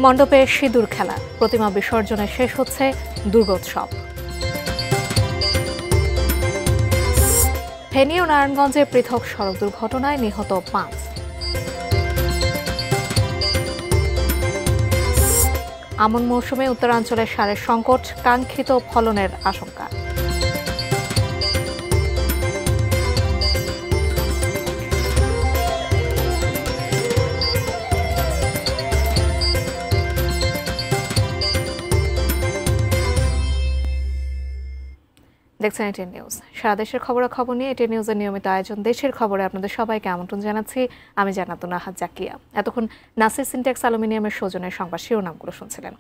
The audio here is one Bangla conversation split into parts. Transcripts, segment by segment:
মণ্ডপে সিঁদুর খেলা, প্রতিমা বিসর্জনে শেষ হচ্ছে দুর্গোৎসব। ফেনী ও নারায়ণগঞ্জে পৃথক সড়ক দুর্ঘটনায় নিহত 5। আমন মৌসুমে উত্তরাঞ্চলে সারের সংকট, কাঙ্ক্ষিত ফলনের আশঙ্কা। দেখছেন এটিএন নিউজ। সারা দেশের খবরাখবর নিয়ে এটিএন নিউজের নিয়মিত আয়োজন দেশের খবরে আপনাদের সবাইকে আমন্ত্রণ জানাচ্ছি। আমি জান্নাতুন নাহার জাকিয়া। এতক্ষণ নাসির সিনটেক্স অ্যালুমিনিয়ামের সৌজন্যে সংবাদ শিরোনামগুলো শুনছিলেন।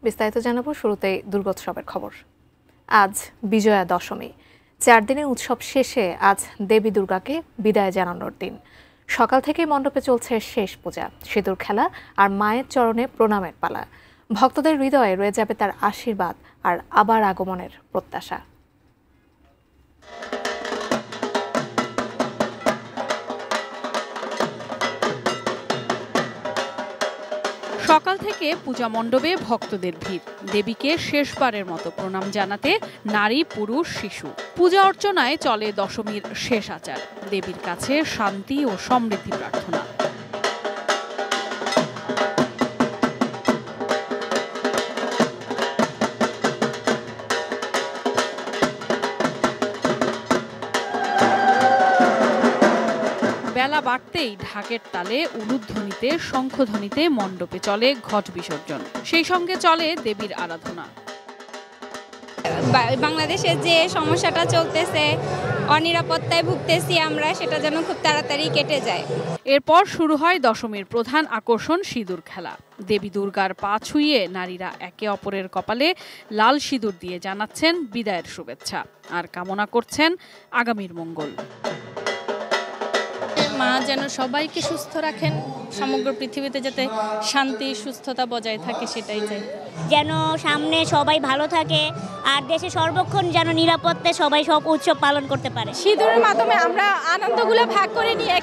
বিস্তারিত জানাবো। শুরুতেই দুর্গোৎসবের খবর। আজ বিজয়া দশমী। 4 দিনের উৎসব শেষে আজ দেবী দুর্গাকে বিদায় জানানোর দিন। সকাল থেকে মণ্ডপে চলছে শেষ পূজা, সিঁদুর খেলা আর মায়ের চরণে প্রণামের পালা। ভক্তদের হৃদয়ে রয়ে যাবে তার আশীর্বাদ আর আবার আগমনের প্রত্যাশা। সকাল থেকে পূজা মণ্ডপে ভক্তদের ভিড়। দেবীকে শেষবারের মতো প্রণাম জানাতে নারী, পুরুষ, শিশু। পূজা অর্চনায় চলে দশমীর শেষ আচার, দেবীর কাছে শান্তি ও সমৃদ্ধি প্রার্থনা। বেলা বাড়তেই ঢাকের তালে, উলুধ্বনিতে, শঙ্খধ্বনিতে মণ্ডপে চলে ঘট বিসর্জন। সেই সঙ্গে চলে দেবীর আরাধনা। বাংলাদেশে যে সমস্যাটা চলতেছে, অনিরাপত্তায় ভুগতেছি আমরা, সেটা যেন খুব তাড়াতাড়ি কেটে যায়। এরপর শুরু হয় দশমীর প্রধান আকর্ষণ সিঁদুর খেলা। দেবী দুর্গার পা ছুঁয়ে নারীরা একে অপরের কপালে লাল সিঁদুর দিয়ে জানাচ্ছেন বিদায়ের শুভেচ্ছা আর কামনা করছেন আগামীর মঙ্গল। মা যেন সবাইকে সুস্থ রাখেন, সমগ্র পৃথিবীতে যাতে শান্তি সুস্থতা বজায় থাকে, সেটাই চাই। যেন সামনে সবাই ভালো থাকে আর দেশে সর্বক্ষণ যেন নিরাপত্তে সবাই সব উৎসব পালন করতে পারে। সিঁদুরের মাধ্যমে আমরা আনন্দগুলো ভাগ করে নিয়ে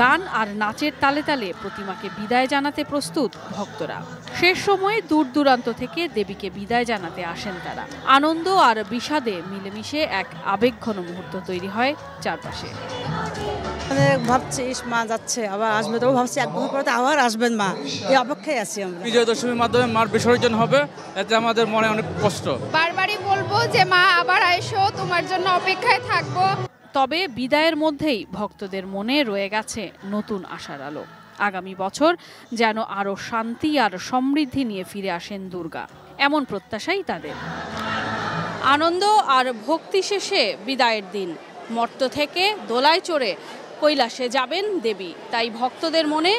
গান আর নাচের তালে তালে প্রতিমাকে বিদায় জানাতে প্রস্তুত ভক্তরা। শেষ সময়ে দূর দূরান্ত থেকে দেবীকে বিদায় জানাতে আসেন তারা। আনন্দ আর বিষাদে মিলেমিশে এক আবেগঘন মুহূর্ত তৈরি হয় চারপাশে। ভাবছি মা যাচ্ছে, আবার আসবে, তো ভাবছি 1 বছর পরে আবার আসবেন মা, এই অপেক্ষায় আছি আমরা। বিজয়া দশমীর মাধ্যমে মার বিসর্জন হবে, এতে আমাদের মনে অনেক কষ্ট। বারবারই বলবো যে মা আবার আইসো, তোমার জন্য অপেক্ষায় থাকবো। তবে বিদায়ের মধ্যেই ভক্তদের মনে রয়ে গেছে নতুন আশার আলো। আগামী বছর যেন আরো শান্তি আর সমৃদ্ধি নিয়ে ফিরে আসেন দুর্গা, এমন প্রত্যাশাই তাদের। আনন্দ আর ভক্তি শেষে বিদায়ের দিন। মর্ত থেকে দোলায় চড়ে কৈলাসে যাবেন দেবী, তাই ভক্তদের মনে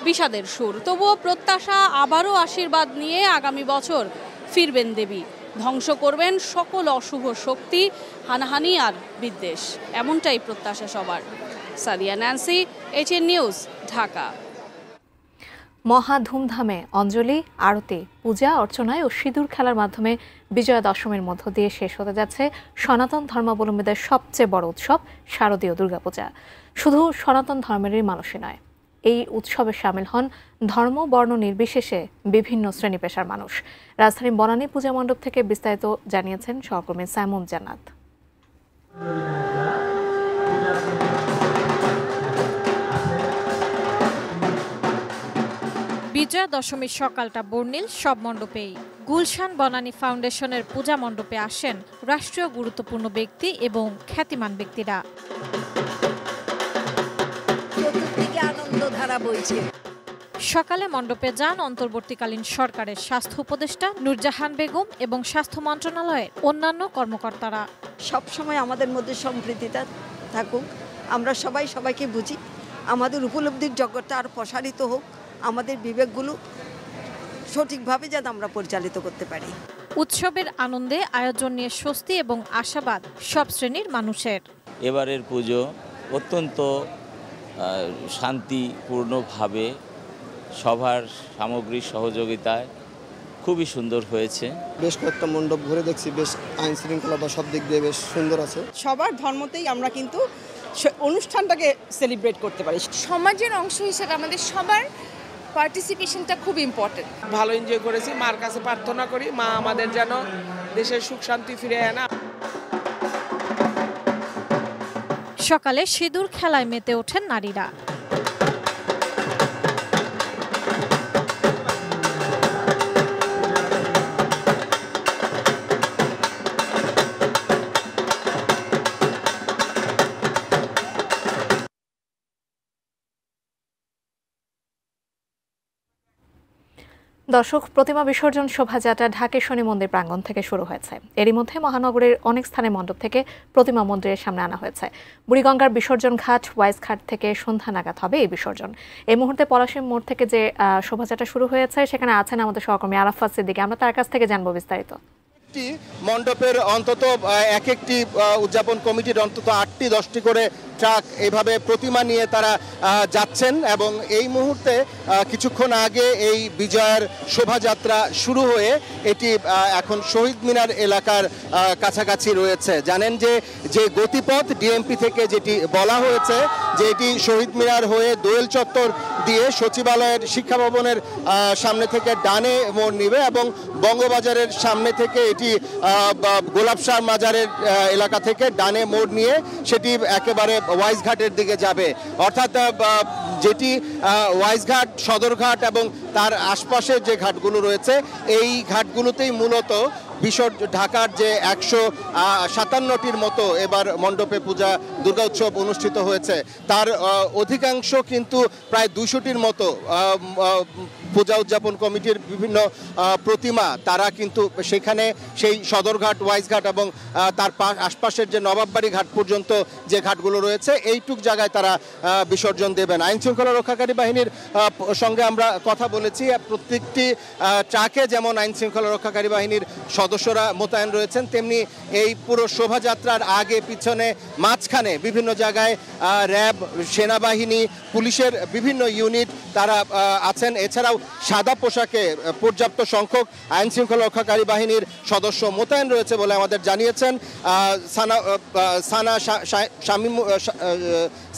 বিষাদের সুর। তবুও প্রত্যাশা, আবারও আশীর্বাদ নিয়ে আগামী বছর ফিরবেন দেবী, ধ্বংস করবেন সকল অশুভ শক্তি, হানাহানি আর বিদ্বেষ। এমনটাই প্রত্যাশা সবার। Sadia Nancy, ATN news, Dhaka. মহা ধুমধামে অঞ্জলি, আরতি, পূজা অর্চনায় ও সিঁদুর খেলার মাধ্যমে বিজয়া দশমীর মধ্য দিয়ে শেষ হতে যাচ্ছে সনাতন ধর্মাবলম্বীদের সবচেয়ে বড় উৎসব শারদীয় দুর্গাপূজা। শুধু সনাতন ধর্মেরই মানুষই নয়, এই উৎসবে সামিল হন ধর্ম বর্ণ নির্বিশেষে বিভিন্ন শ্রেণী পেশার মানুষ। রাজধানীর বনানী পূজা মণ্ডপ থেকে বিস্তারিত জানিয়েছেন সহকর্মী সাইমুন জান্নাত। বিজয়া দশমীর সকালটা বর্ণিল সব মণ্ডপেই। গুলশান বনানী ফাউন্ডেশনের পূজা মণ্ডপে আসেন রাষ্ট্রীয় গুরুত্বপূর্ণ ব্যক্তি এবং খ্যাতিমান ব্যক্তিরা। সকালে মণ্ডপে যান অন্তর্বর্তীকালীন সরকারের স্বাস্থ্য উপদেষ্টা নূরজাহান বেগম এবং স্বাস্থ্য মন্ত্রণালয়ের অন্যান্য কর্মকর্তারা। সবসময় আমাদের মধ্যে সম্প্রীতিতা থাকুক, আমরা সবাই সবাইকে বুঝি, আমাদের উপলব্ধির জগৎটা আর প্রসারিত হোক, আমাদের বিবেকগুলো সঠিকভাবে যাতে আমরা পরিচালিত করতে পারি। উৎসবের আনন্দে আয়োজন নিয়ে স্বস্তি এবং আশাবাদ সব শ্রেণীর মানুষের। এবারের পুজো অত্যন্ত শান্তিপূর্ণভাবে সবার সামগ্রিক সহযোগিতায় খুবই সুন্দর হয়েছে। বেশ কয়েকটা মণ্ডপ ঘুরে দেখছি, বেশ আইন শৃঙ্খলা সব দিক দিয়ে বেশ সুন্দর আছে। সবার ধর্মতেই আমরা কিন্তু অনুষ্ঠানটাকে সেলিব্রেট করতে পারি। সমাজের অংশ হিসেবে আমাদের সবার পার্টিসিপেশনটা খুব ইম্পর্টেন্ট। ভালো এনজয় করেছি, মার কাছে প্রার্থনা করি মা আমাদের যেন দেশের সুখ শান্তি ফিরে আনা। সকালে সিঁদুর খেলায় মেতে ওঠেন নারীরা। দর্শক, প্রতিমা বিসর্জন শোভাযাত্রা ঢাকেশ্বরী মন্দির প্রাঙ্গণ থেকে শুরু হয়েছে। এরই মধ্যে মহানগরের অনেক স্থানে মণ্ডপ থেকে প্রতিমা মন্দিরের সামনে আনা হয়েছে। বুড়িগঙ্গার বিসর্জন ঘাট, ওয়াইজ ঘাট থেকে সন্ধ্যা নাগাদ হবে এই বিসর্জন। এই মুহূর্তে পলাশী মোড় থেকে যে শোভাযাত্রা শুরু হয়েছে সেখানে আছেন আমাদের সহকর্মী আরাফাত সিদ্দিকী। আমরা তার কাছ থেকে জানবো বিস্তারিত। মণ্ডপের অন্তত এক একটি উদযাপন কমিটির অন্তত 8-10টি করে ট্রাক এইভাবে প্রতিমা নিয়ে তারা যাচ্ছেন এবং এই মুহূর্তে কিছুক্ষণ আগে এই বিজয়ের শোভাযাত্রা শুরু হয়ে এটি এখন শহীদ মিনার এলাকার কাছাকাছি রয়েছে। জানেন যে গতিপথ ডিএমপি থেকে যেটি বলা হয়েছে যে এটি শহীদ মিনার হয়ে দোয়েল চত্বর দিয়ে সচিবালয়ের শিক্ষা ভবনের সামনে থেকে ডানে মোড় নিবে এবং বঙ্গবাজারের সামনে থেকে এটি গোলাপশাহ মাজারের এলাকা থেকে ডানে মোড় নিয়ে সেটি একেবারে ওয়াইজ ঘাটের দিকে যাবে। অর্থাৎ যেটি ওয়াইজ ঘাট, সদরঘাট এবং তার আশপাশের যে ঘাটগুলো রয়েছে এই ঘাটগুলোতেই মূলত ঢাকার যে 157টির মতো এবার মণ্ডপে পূজা দুর্গা উৎসব অনুষ্ঠিত হয়েছে তার অধিকাংশ কিন্তু প্রায় 200টির মতো পূজা উদযাপন কমিটির বিভিন্ন প্রতিমা তারা কিন্তু সেখানে সেই সদরঘাট, ওয়াইজঘাট এবং তার আশপাশের যে নবাববাড়ি ঘাট পর্যন্ত যে ঘাটগুলো রয়েছে এইটুক জায়গায় তারা বিসর্জন দেবেন। আইন শৃঙ্খলা রক্ষাকারী বাহিনীর সঙ্গে আমরা কথা বলেছি। প্রত্যেকটি ট্রাকে যেমন আইন শৃঙ্খলা রক্ষাকারী বাহিনীর সদস্যরা মোতায়েন রয়েছেন, তেমনি এই পুরো শোভাযাত্রার আগে পিছনে মাঝখানে বিভিন্ন জায়গায় র্যাব, সেনাবাহিনী, পুলিশের বিভিন্ন ইউনিট তারা আছেন। এছাড়াও সাদা পোশাকে পর্যাপ্ত সংখ্যক আইন শৃঙ্খলা রক্ষাকারী বাহিনীর সদস্য মোতায়েন রয়েছে বলে আমাদের জানিয়েছেন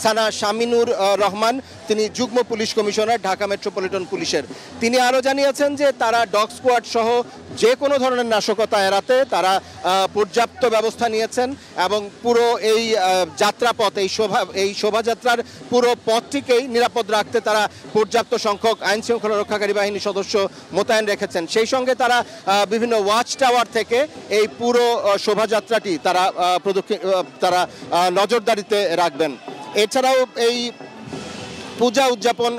সানা শামিনুর রহমান, তিনি যুগ্ম পুলিশ কমিশনার ঢাকা মেট্রোপলিটন পুলিশের। তিনি আরও জানিয়েছেন যে তারা ডগ স্কোয়াড সহ যে কোনো ধরনের নাশকতা এড়াতে তারা পর্যাপ্ত ব্যবস্থা নিয়েছেন এবং পুরো এই যাত্রাপথ, এই শোভাযাত্রার পুরো পথটিকেই নিরাপদ রাখতে তারা পর্যাপ্ত সংখ্যক আইন শৃঙ্খলা রক্ষাকারী বাহিনীর সদস্য মোতায়েন রেখেছেন। সেই সঙ্গে তারা বিভিন্ন ওয়াচ টাওয়ার থেকে এই পুরো শোভাযাত্রাটি তারা নজরদারিতে রাখবেন। এছাড়াও এই পূজা উদযাপন,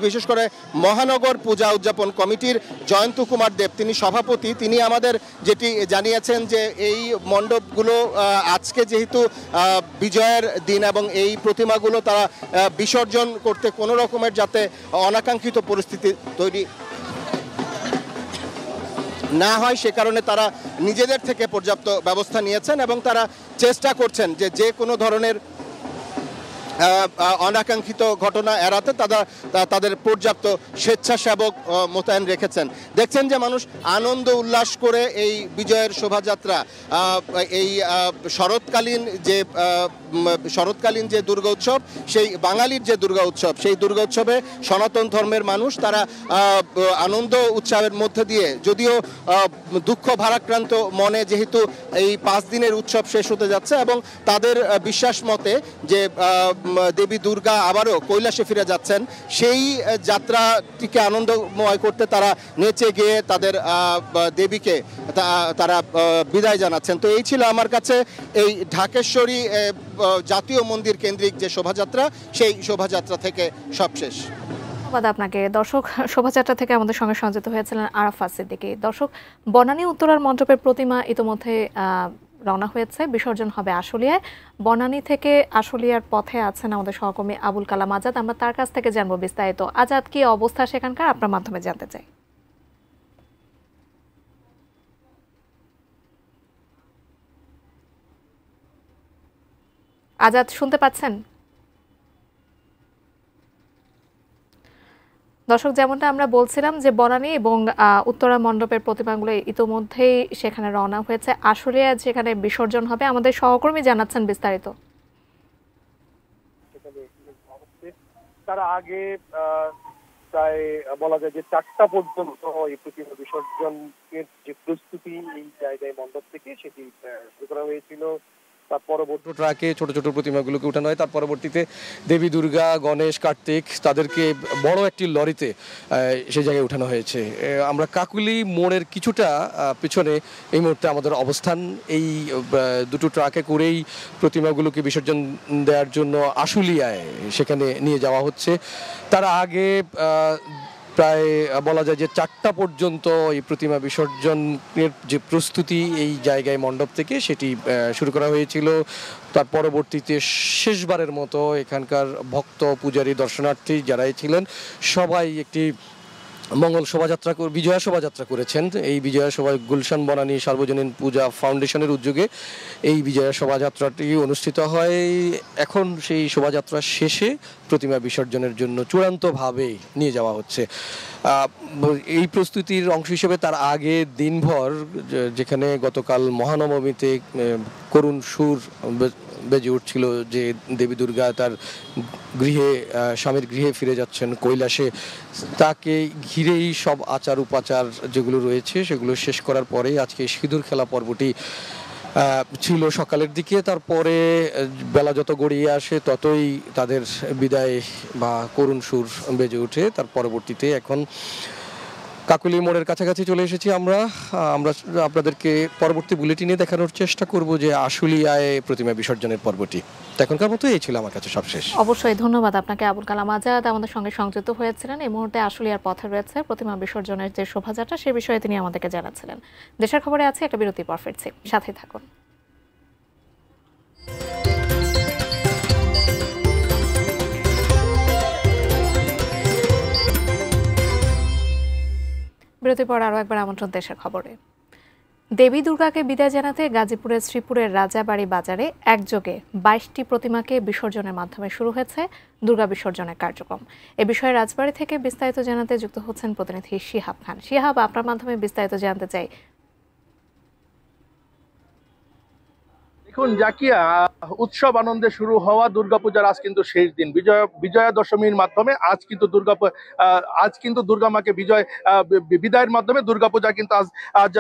বিশেষ করে মহানগর পূজা উদযাপন কমিটির জয়ন্ত কুমার দেব, তিনি সভাপতি, তিনি আমাদের যেটি জানিয়েছেন যে এই মণ্ডপগুলো আজকে যেহেতু বিজয়ের দিন এবং এই প্রতিমাগুলো তারা বিসর্জন করতে কোনো রকমের যাতে অনাকাঙ্ক্ষিত পরিস্থিতি তৈরি না হয় সে কারণে তারা নিজেদের থেকে পর্যাপ্ত ব্যবস্থা নিয়েছেন এবং তারা চেষ্টা করছেন যে কোনো ধরনের অনাকাঙ্ক্ষিত ঘটনা এড়াতে তাদের পর্যাপ্ত স্বেচ্ছাসেবক মোতায়েন রেখেছেন। দেখছেন যে মানুষ আনন্দ উল্লাস করে এই বিজয়ের শোভাযাত্রা, এই শরৎকালীন যে দুর্গা উৎসব, সেই বাঙালির যে দুর্গা উৎসব, সেই দুর্গা উৎসবে সনাতন ধর্মের মানুষ তারা আনন্দ উৎসবের মধ্যে দিয়ে, যদিও দুঃখ ভারাক্রান্ত মনে, যেহেতু এই 5 দিনের উৎসব শেষ হতে যাচ্ছে এবং তাদের বিশ্বাস মতে যে দেবী দুর্গা আবারও কৈলাসে ফিরে যাচ্ছেন, সেই যাত্রাটিকে আনন্দময় করতে তারা নেচে গিয়ে তাদের দেবীকে তারা বিদায় জানাচ্ছেন। তো এই ছিল আমার কাছে এই ঢাকেশ্বরী জাতীয় মন্দির কেন্দ্রিক যে শোভাযাত্রা, সেই শোভাযাত্রা থেকে সবশেষ। ধন্যবাদ আপনাকে। দর্শক, শোভাযাত্রা থেকে আমাদের সঙ্গে সংযুক্ত হয়েছিলেন আরাফাত সিদ্দিকী। দর্শক, বনানী উত্তরার মণ্ডপের প্রতিমা ইতোমধ্যে রওনা হয়েছে, বিসর্জন হবে আশুলিয়ায়। বনানী থেকে আশুলিয়ার পথে আছেন আমাদের সহকর্মী আবুল কালাম আজাদ, আমরা তার কাছ থেকে জানবো বিস্তারিত। আজাদ, কি অবস্থা সেখানকার, আপনার মাধ্যমে জানতে চাই। আজাদ, শুনতে পাচ্ছেন? দর্শক, যেমনটা আমরা বলছিলাম যে বনানী এবং উত্তরা মণ্ডপের প্রতিমাগুলো ইতোমধ্যেই সেখানে রওনা হয়েছে। আশুলিয়া যেখানে বিসর্জন হবে, আমাদের সহকর্মী জানাচ্ছেন বিস্তারিত। তার আগে প্রায় বলা যায় যে 4টা পর্যন্ত এই প্রতিমা বিসর্জনের যে প্রস্তুতি এই জায়গায় মণ্ডপ থেকে সেটি শুরু করা হয়েছিল। তার পরবর্তী ট্রাকে ছোট ছোট প্রতিমাগুলোকে উঠানো হয়। তার পরবর্তীতে দেবী দুর্গা, গণেশ, কার্তিক তাদেরকে বড় একটি লরিতে সেই জায়গায় উঠানো হয়েছে। আমরা কাকুলি মোড়ের কিছুটা পিছনে এই মুহূর্তে আমাদের অবস্থান। এই দুটো ট্রাকে করেই প্রতিমাগুলোকে বিসর্জন দেওয়ার জন্য আশুলিয়ায় সেখানে নিয়ে যাওয়া হচ্ছে। তার আগে প্রায় বলা যায় যে 4টা পর্যন্ত এই প্রতিমা বিসর্জনের যে প্রস্তুতি এই জায়গায় মণ্ডপ থেকে সেটি শুরু করা হয়েছিল। তার পরবর্তীতে শেষবারের মতো এখানকার ভক্ত, পূজারী, দর্শনার্থী যারাই ছিলেন সবাই একটি মঙ্গল শোভাযাত্রা, বিজয়া শোভাযাত্রা করেছেন। এই বিজয়া শোভা গুলশান বনানী সার্বজনীন পূজা ফাউন্ডেশনের উদ্যোগে এই বিজয়া শোভাযাত্রাটি অনুষ্ঠিত হয়। এখন সেই শোভাযাত্রা শেষে প্রতিমা বিসর্জনের জন্য চূড়ান্তভাবে নিয়ে যাওয়া হচ্ছে। এই প্রস্তুতির অংশ হিসেবে তার আগে দিনভর, যেখানে গতকাল মহানবমীতে করুণ সুর বেজে উঠছিল যে দেবী দুর্গা তার গৃহে, স্বামীর গৃহে ফিরে যাচ্ছেন কৈলাসে, তাকে ঘিরেই সব আচার উপাচার যেগুলো রয়েছে সেগুলো শেষ করার পরেই আজকে সিঁদুর খেলা পর্বটি ছিল সকালের দিকে। তারপরে বেলা যত গড়িয়ে আসে ততই তাদের বিদায় বা করুণ সুর বেজে ওঠে। তার পরবর্তীতে এখন কাকুলি মোড়ের কাছাকাছি চলে এসেছি আমরা আপনাদেরকে পরবর্তী বুলেটিনে দেখানোর চেষ্টা করব যে আশুলিয়ায় প্রতিমা বিসর্জনের পর্বটি। এখনকার মতো এই ছিল আমার কাছে সবশেষ। অবশ্যই ধন্যবাদ আপনাকে আবুল কালাম আজাদ, আমাদের সঙ্গে সংযুক্ত হয়েছিলেন। এই মুহূর্তে আশুলিয়ার পথে রয়েছে প্রতিমা বিসর্জনের যে শোভাযাত্রা, সে বিষয়ে তিনি আমাদেরকে জানাচ্ছিলেন। দেশের খবরে আছে একটা বিরতির পর ফিরছি, সাথে থাকুন। বিরতির পর আরও একবার আমন্ত্রণ দেশের খবরে। দেবী দুর্গাকে বিদায় জানাতে গাজীপুরের শ্রীপুরের রাজাবাড়ি বাজারে একযোগে 22টি প্রতিমাকে বিসর্জনের মাধ্যমে শুরু হয়েছে দুর্গা বিসর্জনের কার্যক্রম। এ বিষয়ে রাজবাড়ি থেকে বিস্তারিত জানাতে যুক্ত হচ্ছেন প্রতিনিধি শিহাব খান। শিহাব, আপনার মাধ্যমে বিস্তারিত জানতে চাই। দেখুন জাকিয়া, উৎসব আনন্দে শুরু হওয়া দুর্গাপূজার আজ কিন্তু শেষ দিন। বিজয়া দশমীর মাধ্যমে আজ কিন্তু দুর্গা মাকে বিদায়ের মাধ্যমে দুর্গাপূজা কিন্তু আজ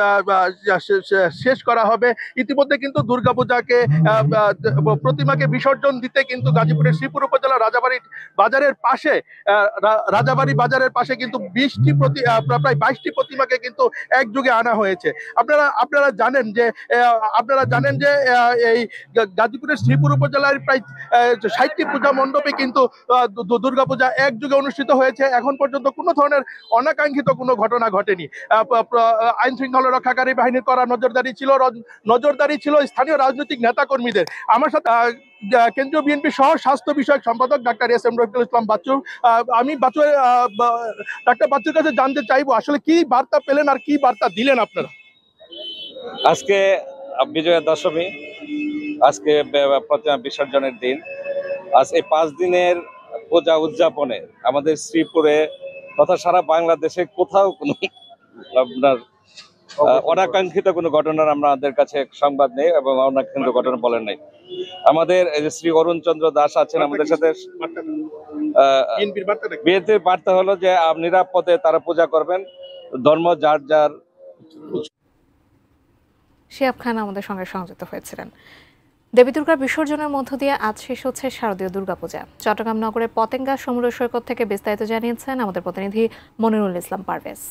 শেষ করা হবে। ইতিমধ্যে কিন্তু দুর্গাপূজাকে প্রতিমাকে বিসর্জন দিতে কিন্তু গাজীপুরের শ্রীপুর উপজেলা রাজাবাড়ি বাজারের পাশে কিন্তু প্রায় 22টি প্রতিমাকে কিন্তু একযোগে আনা হয়েছে। আপনারা জানেন যে এই গাজীপুরের শ্রীপুর উপজেলার প্রায় 60টি পূজা মণ্ডপে কিন্তু দুর্গাপূজা একযোগে অনুষ্ঠিত হয়েছে। এখন পর্যন্ত কোনো ধরনের অনাকাঙ্ক্ষিত কোনো ঘটনা ঘটেনি। আইন শৃঙ্খলা রক্ষাকারী বাহিনীর করা নজরদারি ছিল স্থানীয় রাজনৈতিক নেতাকর্মীদের। আমার সাথে কেন্দ্রীয় বিএনপি সহ স্বাস্থ্য বিষয়ক সম্পাদক doctor S M Rafiqul Islam Bachchu. আমি ডাক্তার বাচ্চুর কাছে জানতে চাইবো আসলে কি বার্তা পেলেন আর কি বার্তা দিলেন আপনারা? আজকে বিজয়া দশমী, আজকে প্রতিমা বিসর্জনের দিন। আজ এই 5 দিনের পূজা উদযাপনে আমাদের শ্রীপুরে তথা সারা বাংলাদেশে কোথাও কোনো আপনার অনাকাঙ্ক্ষিত কোনো ঘটনার আমাদের কাছে সংবাদ নেই এবং অনাকাঙ্ক্ষিত ঘটনা বলেন নাই। আমাদের শ্রী অরুণ চন্দ্র দাস আছেন আমাদের সাথে। বিএনপির বার্তা হলো যে নিরাপদে তারা পূজা করবেন, ধর্ম যার যার। শিহাব খান আমাদের সঙ্গে সংযুক্ত হয়েছিলেন। দেবী দুর্গার বিসর্জনের মধ্য দিয়ে আজ শেষ হচ্ছে শারদীয় দুর্গাপূজা। চট্টগ্রাম নগরের পতেঙ্গা সমুদ্র সৈকত থেকে বিস্তারিত জানিয়েছেন আমাদের প্রতিনিধি মনিরুল ইসলাম পারভেজ।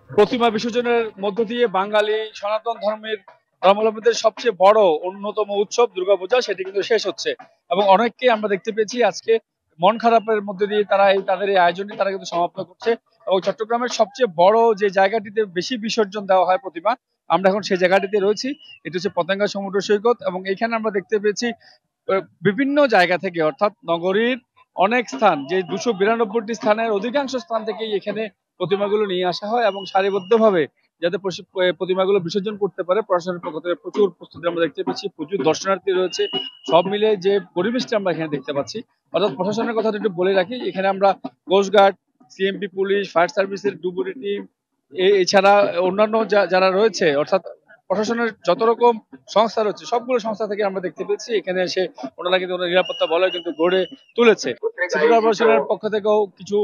প্রতিমা বিসর্জনের মধ্য দিয়ে বাঙালি সনাতন ধর্মাবলম্বীদের সবচেয়ে বড় অন্যতম উৎসব দুর্গাপূজা সেটি কিন্তু শেষ হচ্ছে এবং অনেককে আমরা দেখতে পেয়েছি আজকে মন খারাপের মধ্যে দিয়ে তাদের এই আয়োজনটি তারা কিন্তু সমাপ্ত করছে। এবং চট্টগ্রামের সবচেয়ে বড় যে জায়গাটিতে বেশি বিসর্জন দেওয়া হয় প্রতিমা, আমরা এখন সেই জায়গাটিতে রয়েছি। এটি হচ্ছে পতেঙ্গা সমুদ্র সৈকত এবং এখানে আমরা দেখতে পেয়েছি বিভিন্ন জায়গা থেকে, অর্থাৎ নগরীর অনেক স্থান, যে 292টি স্থানের অধিকাংশ স্থান থেকেই এখানে প্রতিমাগুলো নিয়ে আসা হয় এবং সারিবদ্ধভাবে যাতে প্রতিমাগুলো বিসর্জন করতে পারে। প্রশাসনের পক্ষ থেকে প্রচুর প্রস্তুতি আমরা দেখতে পাচ্ছি, প্রচুর দর্শনার্থী রয়েছে। সব মিলে যে পরিবেশটা আমরা এখানে দেখতে পাচ্ছি, অর্থাৎ প্রশাসনের কথা একটু বলে রাখি, এখানে আমরা কোস্টগার্ড, সিএমপি পুলিশ, ফায়ার সার্ভিসের ডুবুরি টিম, এছাড়া অন্যান্য যারা রয়েছে, অর্থাৎ প্রশাসনের যত রকম সংস্থা রয়েছে সবগুলো সংস্থা থেকে আমরা দেখতে পেয়েছি এখানে এসে ওনারা কিন্তু নিরাপত্তা বলয় কিন্তু গড়ে তুলেছে। সিটি কর্পোরেশনের পক্ষ থেকেও কিছু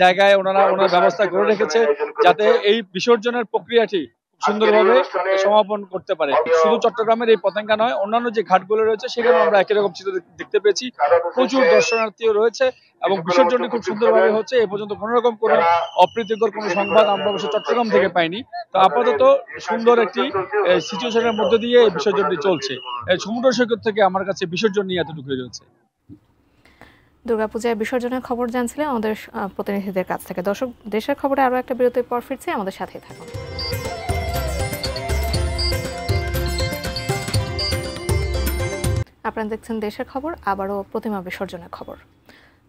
জায়গায় ওনার ব্যবস্থা করে রেখেছে যাতে এই বিসর্জনের প্রক্রিয়াটি সুন্দরভাবে সমাপন করতে পারে। শুধু চট্টগ্রামের এই পতেঙ্গা নয়, অন্যান্য যে ঘাটগুলো রয়েছে সেখানে আমরা একই রকম চিত্র দেখতে পেয়েছি। প্রচুর দর্শনার্থীও রয়েছে এবং বিসর্জনটি খুব সুন্দরভাবে হচ্ছে। এ পর্যন্ত কোনো রকম কোনো অপ্রীতিকর কোনো সংবাদ আমরা অবশ্য চট্টগ্রাম থেকে পাইনি। তো আপাতত সুন্দর একটি সিচুয়েশনের মধ্যে দিয়ে এই বিসর্জনটি চলছে। সমুদ্র সৈকত থেকে আমার কাছে বিসর্জন নিয়ে এতটুকুই রয়েছে। দুর্গাপূজায় বিসর্জনের খবর জানছিলেন আমাদের প্রতিনিধিদের কাছ থেকে। দর্শক, দেশের খবরে আরো একটা বিরতির পর ফিরছি, আমাদের সাথেই থাকুন। আপনারা দেখছেন দেশের খবর, আবারও প্রতিমা বিসর্জনের খবর।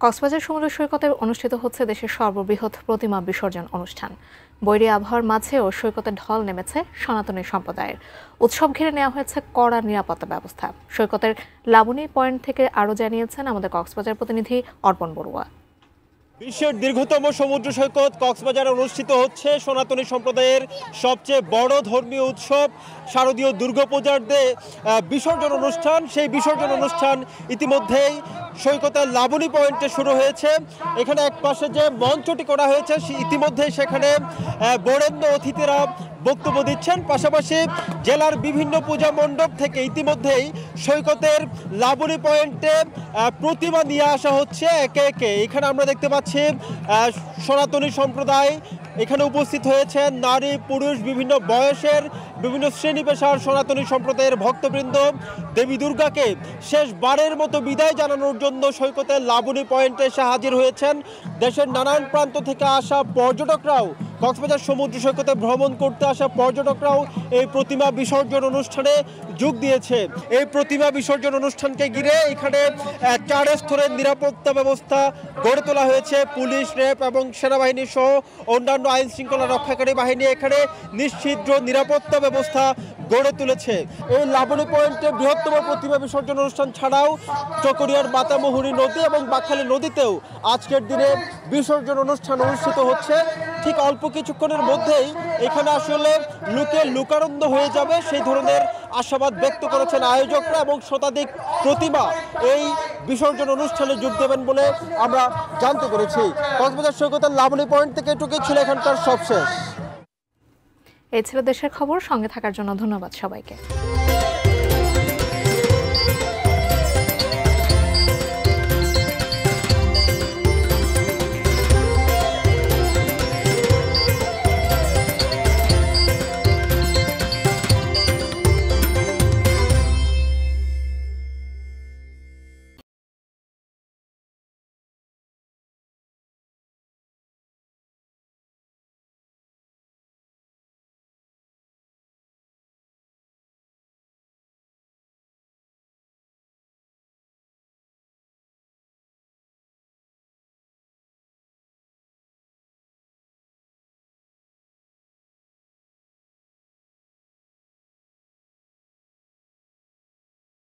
কক্সবাজার সমুদ্র সৈকতে অনুষ্ঠিত হচ্ছে দেশের সর্ববৃহৎ প্রতিমা বিসর্জন অনুষ্ঠান। বৈরী আবহাওয়ার মাঝেও সৈকতে ঢল নেমেছে সনাতনী সম্প্রদায়ের। উৎসব ঘিরে নেওয়া হয়েছে কড়া নিরাপত্তা ব্যবস্থা। সৈকতের লাবণী পয়েন্ট থেকে আরও জানিয়েছেন আমাদের কক্সবাজার প্রতিনিধি অর্পণ বড়ুয়া। বিশ্বের দীর্ঘতম সমুদ্র সৈকত কক্সবাজারে অনুষ্ঠিত হচ্ছে সনাতনী সম্প্রদায়ের সবচেয়ে বড় ধর্মীয় উৎসব শারদীয় দুর্গাপূজার বিসর্জন অনুষ্ঠান। সেই বিসর্জন অনুষ্ঠান ইতিমধ্যেই সৈকতের লাবণী পয়েন্টে শুরু হয়েছে। এখানে এক পাশে যে মঞ্চটি করা হয়েছে ইতিমধ্যেই সেখানে বরেণ্য অতিথিরা বক্তব্য দিচ্ছেন। পাশাপাশি জেলার বিভিন্ন পূজা মণ্ডপ থেকে ইতিমধ্যেই সৈকতের লাবণী পয়েন্টে প্রতিমা নিয়ে আসা হচ্ছে একে একে। এখানে আমরা দেখতে পাচ্ছি সনাতনী সম্প্রদায় এখানে উপস্থিত হয়েছেন, নারী পুরুষ বিভিন্ন বয়সের বিভিন্ন শ্রেণী পেশার সনাতনী সম্প্রদায়ের ভক্তবৃন্দ দেবী দুর্গাকে শেষবারের মতো বিদায় জানানোর জন্য সৈকতের লাবণী পয়েন্টে এসে হাজির হয়েছেন। দেশের নানান প্রান্ত থেকে আসা পর্যটকরাও, কক্সবাজার সমুদ্র সৈকতে ভ্রমণ করতে আসা পর্যটকরাও এই প্রতিমা বিসর্জন অনুষ্ঠানে যোগ দিয়েছে। এই প্রতিমা বিসর্জন অনুষ্ঠানকে ঘিরে এখানে 4 স্তরের নিরাপত্তা ব্যবস্থা গড়ে তোলা হয়েছে। পুলিশ, র্যাব এবং সেনাবাহিনী সহ অন্যান্য আইন শৃঙ্খলা রক্ষাকারী বাহিনী এখানে নিশ্চিদ্র নিরাপত্তা ব্যবস্থা গড়ে তুলেছে। এই লাবণী পয়েন্টে বৃহত্তম প্রতিমা বিসর্জন অনুষ্ঠান ছাড়াও চকরিয়ার মাতামুহুরী নদী এবং বাকখালী নদীতেও আজকের দিনে বিসর্জন অনুষ্ঠান অনুষ্ঠিত হচ্ছে। ঠিক অল্প কিছুক্ষণের মধ্যেই এখানে আসলে লোকারণ্য হয়ে যাবে সেই ধরনের আশাবাদ ব্যক্ত করেছেন আয়োজকরা এবং শতাধিক প্রতিমা এই বিসর্জন অনুষ্ঠানে যোগ দেবেন বলে আমরা জানতে পেরেছি। কক্সবাজার সৈকতের লাবণী পয়েন্ট থেকে এটুকুই ছিল এখানকার সবশেষ। এই ছিল দেশের খবর। সঙ্গে থাকার জন্য ধন্যবাদ সবাইকে।